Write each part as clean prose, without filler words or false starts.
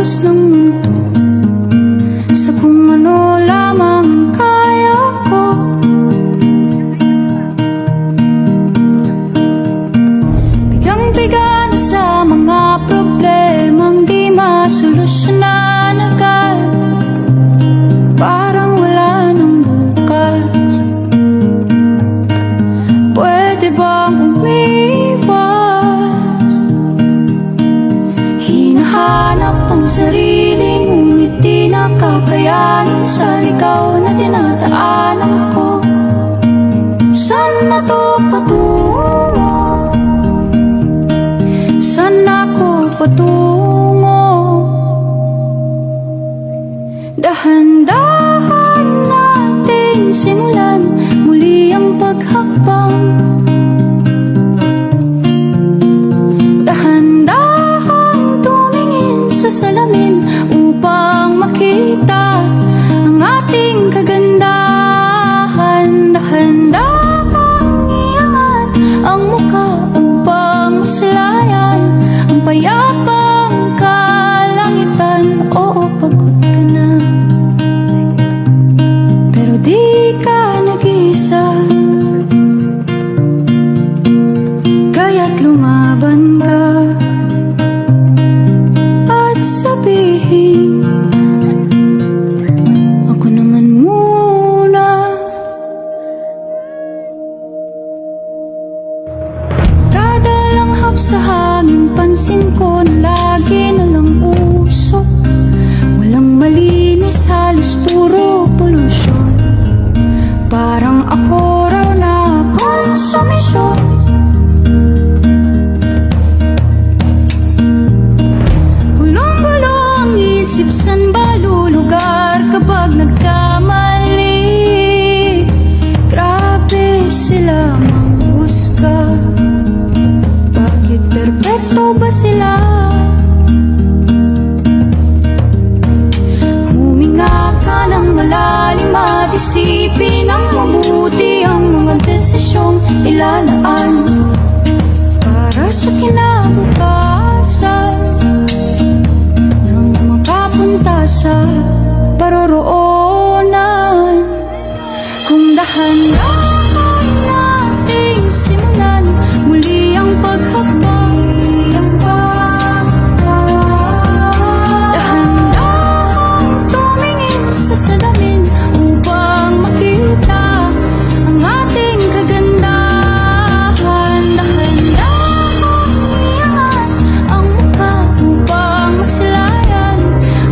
kilos ng mundo sa kung ano lamang kaya ko. Bigang-biga na sa mga problemang di masolusyonan agad, parang wala nang bukas. Pwede bang umiwas? Hinahanap ang sarili, ngunit di nakakayanan sa ligaw na dinadaanan ko. Saan na to patungo? Saan ako patungo? Dahan-dahan natin simulan muli ang paghakbang. Dahan-dahan tumingin sa salamin upang makita ang ating kagandahan. Dahan-dahan iangat ang mukha upang maslayan ang payapang kalangitan. Oo, pagod ka na, pero di ka nag-iisa. Kaya't lumaban ka at sabihin, ako naman muna. Kada langhap sa hangin, pansin ko na lagi na lang usok. Walang malinis, halos puro polusyon. Parang ako raw na konsumisyon. Gulong-gulo ang isip, san ba lulugar kapag nagkamali? Grabe sila manghusga. Bakit perpekto ba sila? Huminga ka ng malalim at isipin ang mabuti ang mga desisyong ilalaan para sa kinabukasan nang makapunta sa paroroonan. Kung dahan-dahan nating simulan muli ang paghakbang. Dahan-dahan tumingin sa salamin upang makita ang ating kagandahan. Dahan-dahan iangat ang mukha upang maslayan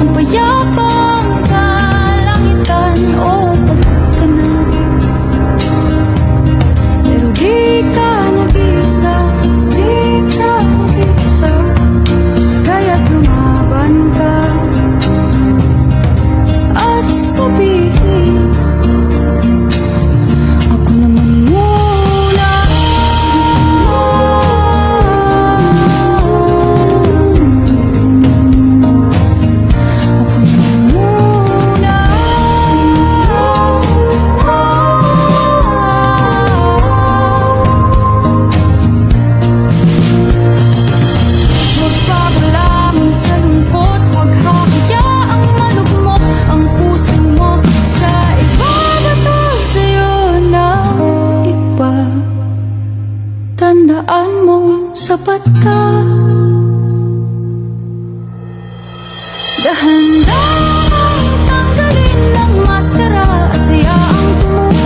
ang payapang kalangitan. Oh, pagod ka na, pero di ka nag-iisa. Di ka nag-iisa. Kaya't lumaban ka at sabihin, ako naman muna. Ako naman muna. Magpapalamon sa lungkot, huwag hahayaang malugmok ang puso mo sa iba. Bato sa'yo na iba. Tandaan mong sapat ka. Dahan-dahan tanggalin ang maskara at hayaang tumupa